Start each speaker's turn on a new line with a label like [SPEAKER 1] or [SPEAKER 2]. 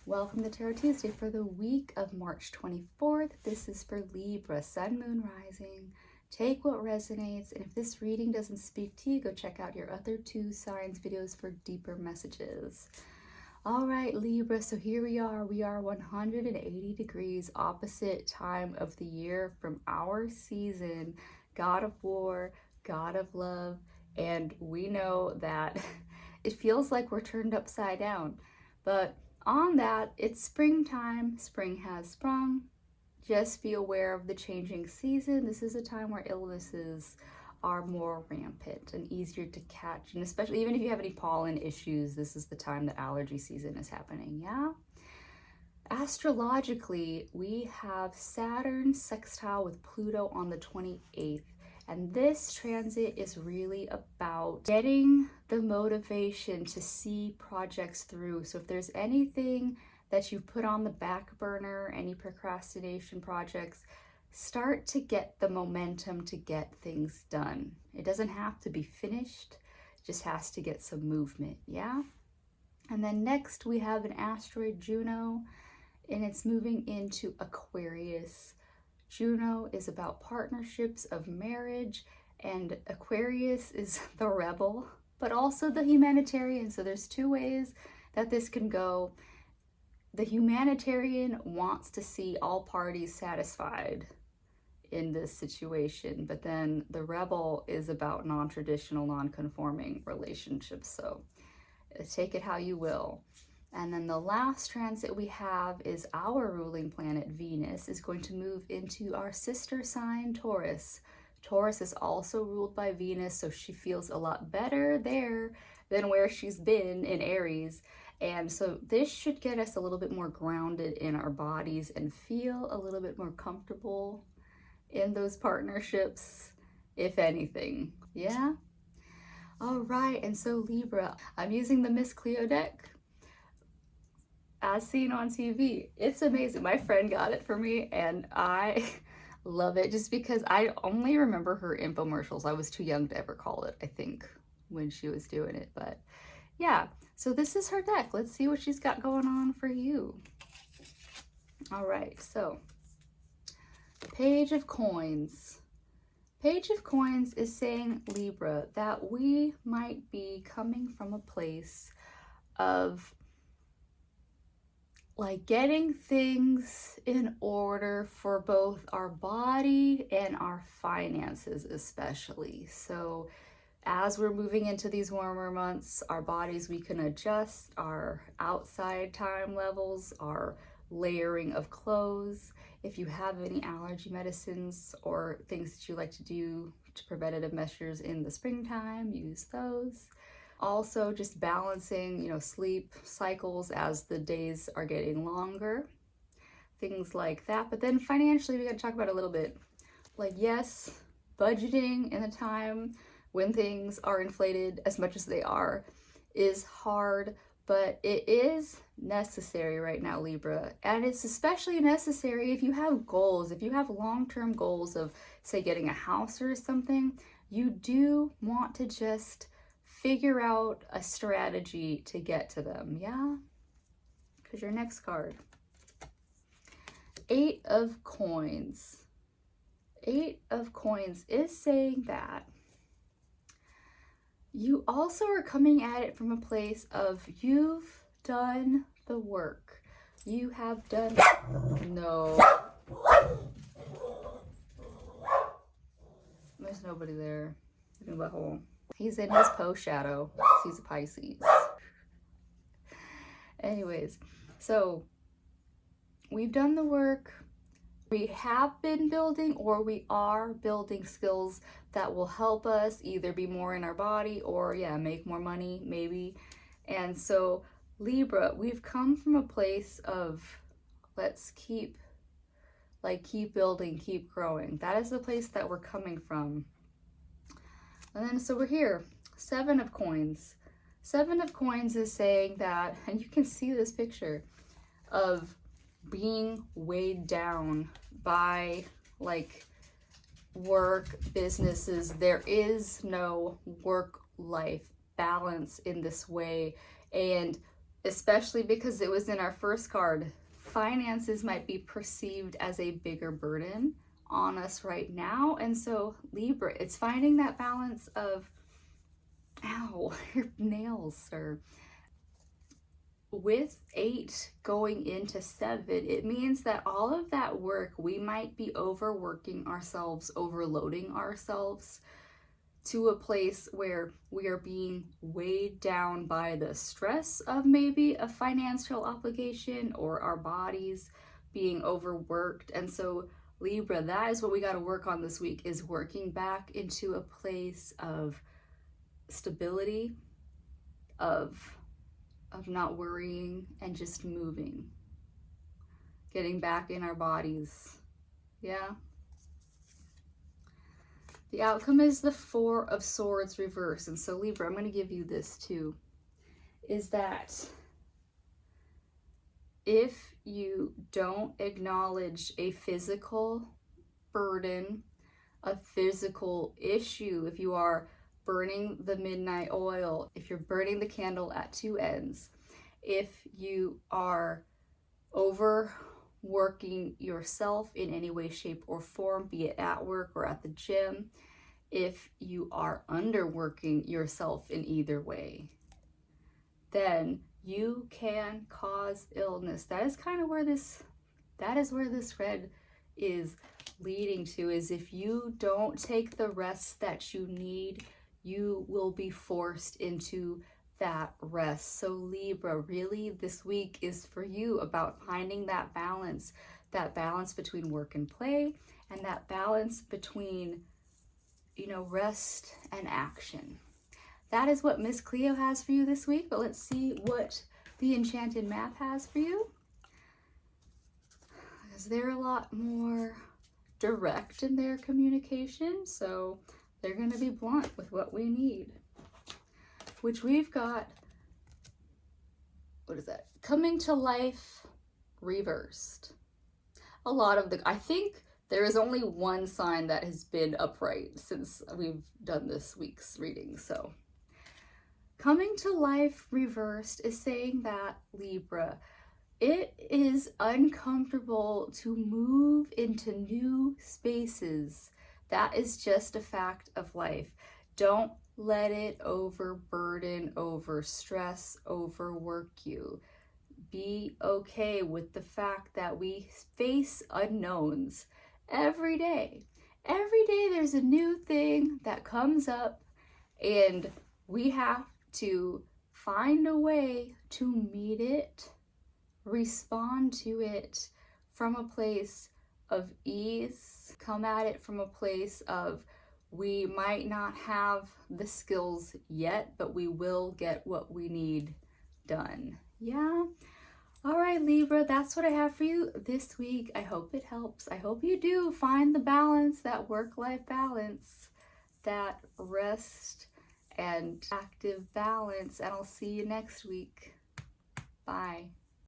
[SPEAKER 1] Welcome to Tarot Tuesday for the week of March 24th. This is for Libra, Sun, Moon, Rising. Take what resonates, and if this reading doesn't speak to you, go check out your other 2 signs videos for deeper messages. All right, Libra, so here we are. We are 180 degrees opposite time of the year from our season, God of War, God of Love, and we know that it feels like we're turned upside down, but on that, it's springtime. Spring has sprung. Just be aware of the changing season. This is a time where illnesses are more rampant and easier to catch. And especially even if you have any pollen issues, this is the time that allergy season is happening, yeah? Astrologically, we have Saturn sextile with Pluto on the 28th. And this transit is really about getting the motivation to see projects through. So if there's anything that you've put on the back burner, any procrastination projects, start to get the momentum to get things done. It doesn't have to be finished, it just has to get some movement, yeah? And then next we have an asteroid Juno, and it's moving into Aquarius. Juno is about partnerships of marriage, and Aquarius is the rebel, but also the humanitarian. So there's 2 ways that this can go. The humanitarian wants to see all parties satisfied in this situation, but then the rebel is about non-traditional, non-conforming relationships. So take it how you will. And then the last transit we have is our ruling planet, Venus, is going to move into our sister sign, Taurus. Taurus is also ruled by Venus, so she feels a lot better there than where she's been in Aries. And so this should get us a little bit more grounded in our bodies and feel a little bit more comfortable in those partnerships, if anything. Yeah? All right, and so Libra, I'm using the Miss Cleo deck as seen on TV. It's amazing. My friend got it for me and I love it just because I only remember her infomercials. I was too young to ever call it, I think, when she was doing it. But yeah, so this is her deck. Let's see what she's got going on for you. All right, so Page of Coins. Page of Coins is saying, Libra, that we might be coming from a place of like getting things in order for both our body and our finances especially. So as we're moving into these warmer months, our bodies, we can adjust our outside time levels, our layering of clothes. If you have any allergy medicines or things that you like to do to preventative measures in the springtime, use those. Also just balancing, sleep cycles as the days are getting longer, things like that. But then financially, we got to talk about a little bit. Like, yes, budgeting in a time when things are inflated as much as they are is hard, but it is necessary right now, Libra. And it's especially necessary if you have goals, if you have long-term goals of, say, getting a house or something. You do want to just figure out a strategy to get to them, yeah? Because your next card, 8 of Coins. 8 of Coins is saying that you also are coming at it from a place of you've done the work. You have done, no. There's nobody there. Look in the butthole. He's in his post shadow. He's a Pisces. Anyways, so we've done the work. We have been building, or we are building skills that will help us either be more in our body or, yeah, make more money, maybe. And so, Libra, we've come from a place of let's keep building, keep growing. That is the place that we're coming from. And then, so we're here, 7 of Coins. 7 of Coins is saying that, and you can see this picture of being weighed down by like work, businesses. There is no work-life balance in this way. And especially because it was in our first card. Finances might be perceived as a bigger burden on us right now. And so Libra, it's finding that balance of, ow, your nails, sir. With 8 going into 7, it means that all of that work, we might be overworking ourselves, overloading ourselves to a place where we are being weighed down by the stress of maybe a financial obligation or our bodies being overworked. And so Libra, that is what we got to work on this week, is working back into a place of stability, of not worrying and just moving, getting back in our bodies. Yeah. The outcome is the 4 of Swords reverse. And so Libra, I'm going to give you this too, is that if you don't acknowledge a physical burden, a physical issue, if you are burning the midnight oil, if you're burning the candle at 2 ends, if you are overworking yourself in any way, shape, or form, be it at work or at the gym, if you are underworking yourself in either way, then you can cause illness. That is kind of where this red is leading to, is if you don't take the rest that you need, you will be forced into that rest. So Libra, really this week is for you about finding that balance between work and play, and that balance between, rest and action. That is what Miss Cleo has for you this week, but let's see what the Enchanted Map has for you. Because they're a lot more direct in their communication, so they're going to be blunt with what we need. Which we've got, what is that? Coming to life reversed. I think there is only one sign that has been upright since we've done this week's reading. So coming to life reversed is saying that, Libra, it is uncomfortable to move into new spaces. That is just a fact of life. Don't let it overburden, overstress, overwork you. Be okay with the fact that we face unknowns every day. Every day there's a new thing that comes up, and we have to find a way to meet it, respond to it from a place of ease, come at it from a place of, we might not have the skills yet, but we will get what we need done. Yeah? All right, Libra, that's what I have for you this week. I hope it helps. I hope you do find the balance, that work-life balance, that rest and active balance, and I'll see you next week. Bye.